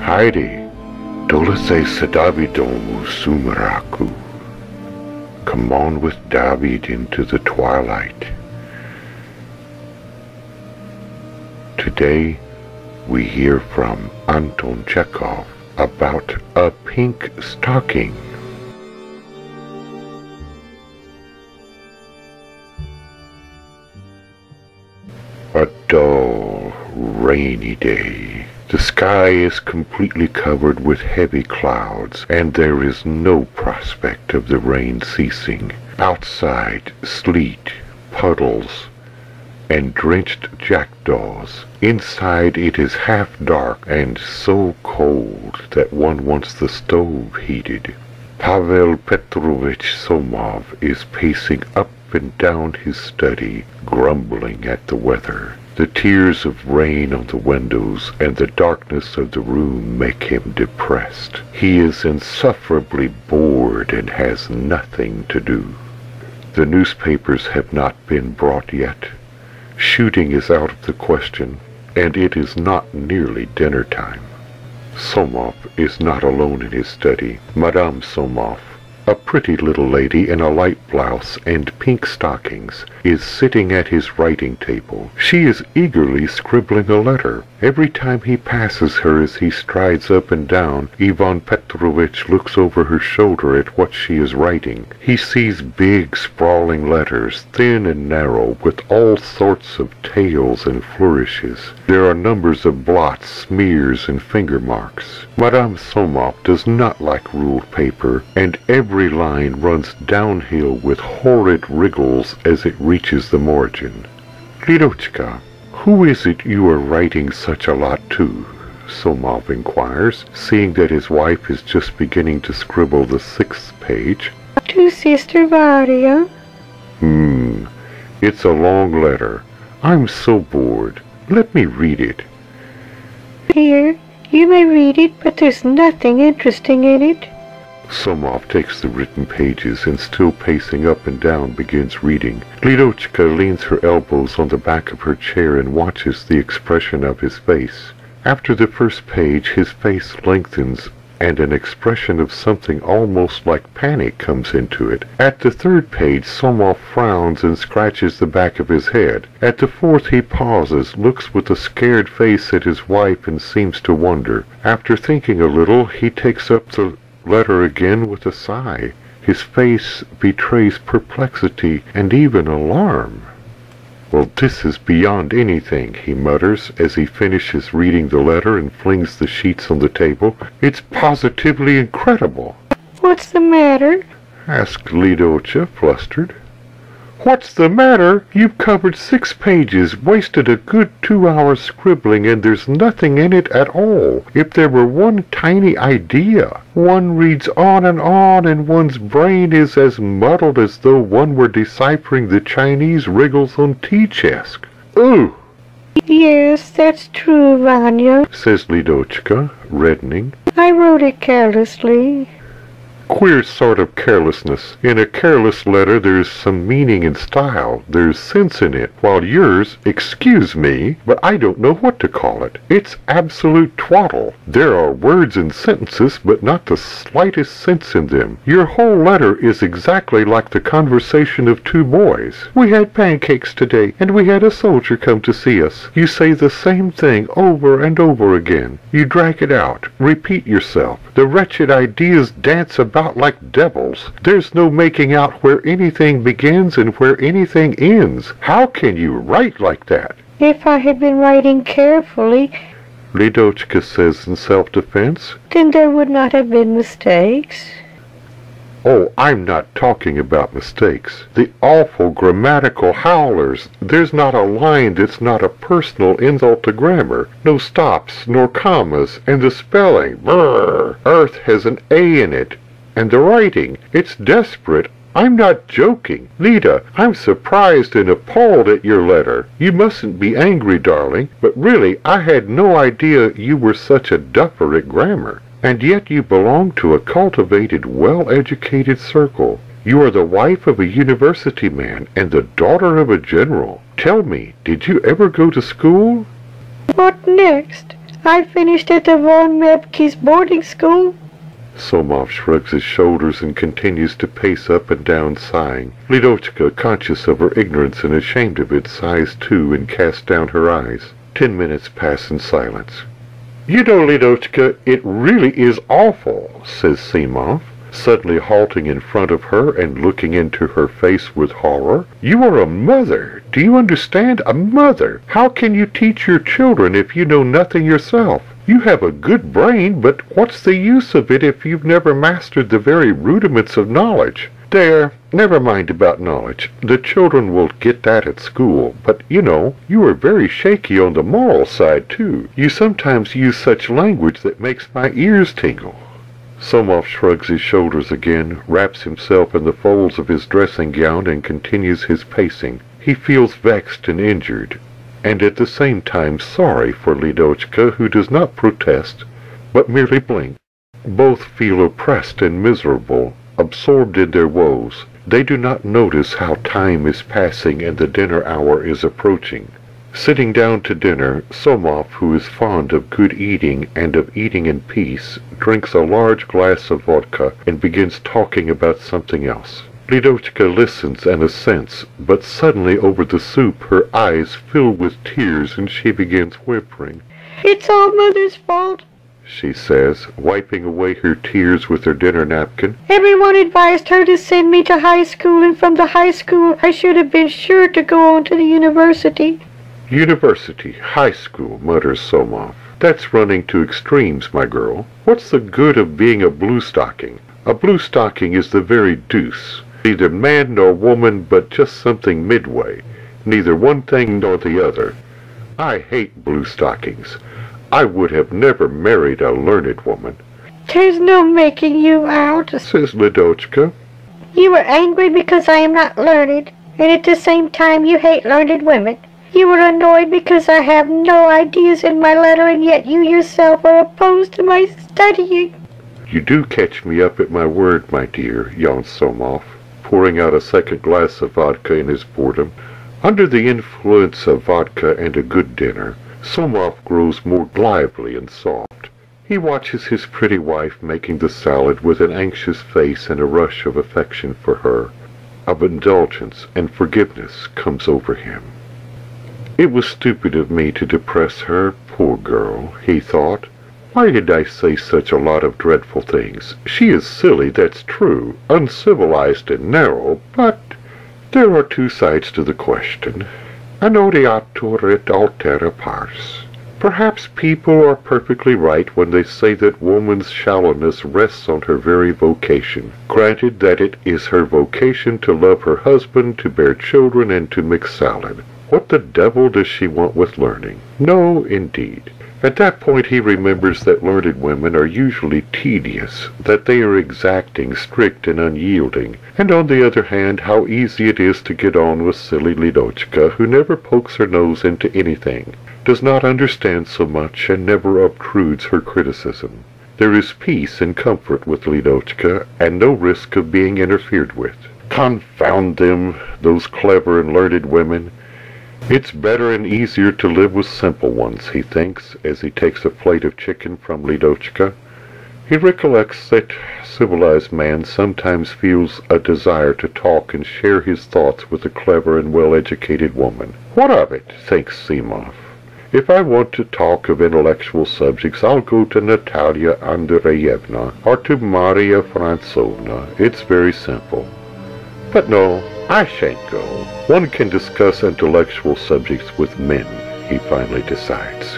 Heidi, dolece se Davidon sumeraku. Come on with David into the twilight. Today we hear from Anton Chekhov about a pink stocking. A dull, rainy day. The sky is completely covered with heavy clouds, and there is no prospect of the rain ceasing. Outside, sleet, puddles, and drenched jackdaws. Inside it is half dark and so cold that one wants the stove heated. Pavel Petrovich Somov is pacing up and down his study, grumbling at the weather. The tears of rain on the windows and the darkness of the room make him depressed. He is insufferably bored and has nothing to do. The newspapers have not been brought yet. Shooting is out of the question, and it is not nearly dinner time. Somov is not alone in his study. Madame Somov, a pretty little lady in a light blouse and pink stockings, is sitting at his writing table. She is eagerly scribbling a letter. Every time he passes her as he strides up and down, Ivan Petrovich looks over her shoulder at what she is writing. He sees big, sprawling letters, thin and narrow, with all sorts of tails and flourishes. There are numbers of blots, smears, and finger marks. Madame Somov does not like ruled paper, and every line runs downhill with horrid wriggles as it reaches the margin. Lidochka, who is it you are writing such a lot to? Somov inquires, seeing that his wife is just beginning to scribble the 6th page. To Sister Varya. It's a long letter. I'm so bored. Let me read it. Here, you may read it, but there's nothing interesting in it. Somov takes the written pages and, still pacing up and down, begins reading. Lidochka leans her elbows on the back of her chair and watches the expression of his face. After the first page, his face lengthens and an expression of something almost like panic comes into it. At the 3rd page, Somov frowns and scratches the back of his head. At the 4th, he pauses, looks with a scared face at his wife, and seems to wonder. After thinking a little, he takes up the letter again with a sigh. His face betrays perplexity and even alarm. Well, this is beyond anything, he mutters as he finishes reading the letter and flings the sheets on the table. It's positively incredible. What's the matter? Asked Lidochka, flustered. What's the matter? You've covered 6 pages, wasted a good 2 hours scribbling, and there's nothing in it at all. If there were one tiny idea. One reads on, and one's brain is as muddled as though one were deciphering the Chinese riddles on tea chest. Ooh! Yes, that's true, Vanya, says Lidochka, reddening. I wrote it carelessly. Queer sort of carelessness. In a careless letter there's some meaning and style. There's sense in it, while yours, excuse me, but I don't know what to call it. It's absolute twaddle. There are words and sentences, but not the slightest sense in them. Your whole letter is exactly like the conversation of 2 boys. We had pancakes today, and we had a soldier come to see us. You say the same thing over and over again. You drag it out, repeat yourself. The wretched ideas dance about like devils. There's no making out where anything begins and where anything ends. How can you write like that? If I had been writing carefully, Lidochka says in self-defense, then there would not have been mistakes. Oh, I'm not talking about mistakes. The awful grammatical howlers. There's not a line that's not a personal insult to grammar. No stops, nor commas, and the spelling. Brrr. Earth has an A in it. And the writing, it's desperate. I'm not joking. Lida, I'm surprised and appalled at your letter. You mustn't be angry, darling, but really I had no idea you were such a duffer at grammar. And yet you belong to a cultivated, well-educated circle. You are the wife of a university man and the daughter of a general. Tell me, did you ever go to school? What next? I finished at the Von Mebke's boarding school. Somov shrugs his shoulders and continues to pace up and down, sighing. Lidochka, conscious of her ignorance and ashamed of it, sighs too and casts down her eyes. 10 minutes pass in silence. "You know, Lidochka, it really is awful," says Simov, suddenly halting in front of her and looking into her face with horror. "You are a mother. Do you understand? A mother. How can you teach your children if you know nothing yourself? You have a good brain, but what's the use of it if you've never mastered the very rudiments of knowledge? There, never mind about knowledge. The children will get that at school. But, you know, you are very shaky on the moral side, too. You sometimes use such language that makes my ears tingle." Somov shrugs his shoulders again, wraps himself in the folds of his dressing gown, and continues his pacing. He feels vexed and injured, and at the same time sorry for Lidochka, who does not protest, but merely blinks. Both feel oppressed and miserable, absorbed in their woes. They do not notice how time is passing and the dinner hour is approaching. Sitting down to dinner, Somov, who is fond of good eating and of eating in peace, drinks a large glass of vodka and begins talking about something else. Lidochka listens and assents, but suddenly over the soup her eyes fill with tears and she begins whimpering. "It's all Mother's fault," she says, wiping away her tears with her dinner napkin. "Everyone advised her to send me to high school, and from the high school I should have been sure to go on to the university." "University, high school," mutters Somov. "That's running to extremes, my girl. What's the good of being a blue stocking? A blue stocking is the very deuce. Neither man nor woman, but just something midway. Neither one thing nor the other. I hate blue stockings. I would have never married a learned woman." "There's no making you out," says Lidochka. "You are angry because I am not learned, and at the same time you hate learned women. You are annoyed because I have no ideas in my letter, and yet you yourself are opposed to my studying." "You do catch me up at my word, my dear," yawns Somov, pouring out a second glass of vodka in his boredom. Under the influence of vodka and a good dinner, Somov grows more lively and soft. He watches his pretty wife making the salad with an anxious face, and a rush of affection for her, of indulgence and forgiveness, comes over him. "It was stupid of me to depress her, poor girl," he thought. "Why did I say such a lot of dreadful things? She is silly, that's true, uncivilized and narrow, but there are two sides to the question. An odiatur et altera pars. Perhaps people are perfectly right when they say that woman's shallowness rests on her very vocation. Granted that it is her vocation to love her husband, to bear children, and to mix salad. What the devil does she want with learning? No, indeed." At that point he remembers that learned women are usually tedious, that they are exacting, strict, and unyielding, and on the other hand how easy it is to get on with silly Lidochka, who never pokes her nose into anything, does not understand so much, and never obtrudes her criticism. There is peace and comfort with Lidochka, and no risk of being interfered with. Confound them, those clever and learned women! It's better and easier to live with simple ones, he thinks, as he takes a plate of chicken from Lidochka. He recollects that civilized man sometimes feels a desire to talk and share his thoughts with a clever and well-educated woman. What of it, thinks Simov. If I want to talk of intellectual subjects, I'll go to Natalia Andreevna or to Maria Francovna. It's very simple. But no, I shan't go. One can discuss intellectual subjects with men, he finally decides.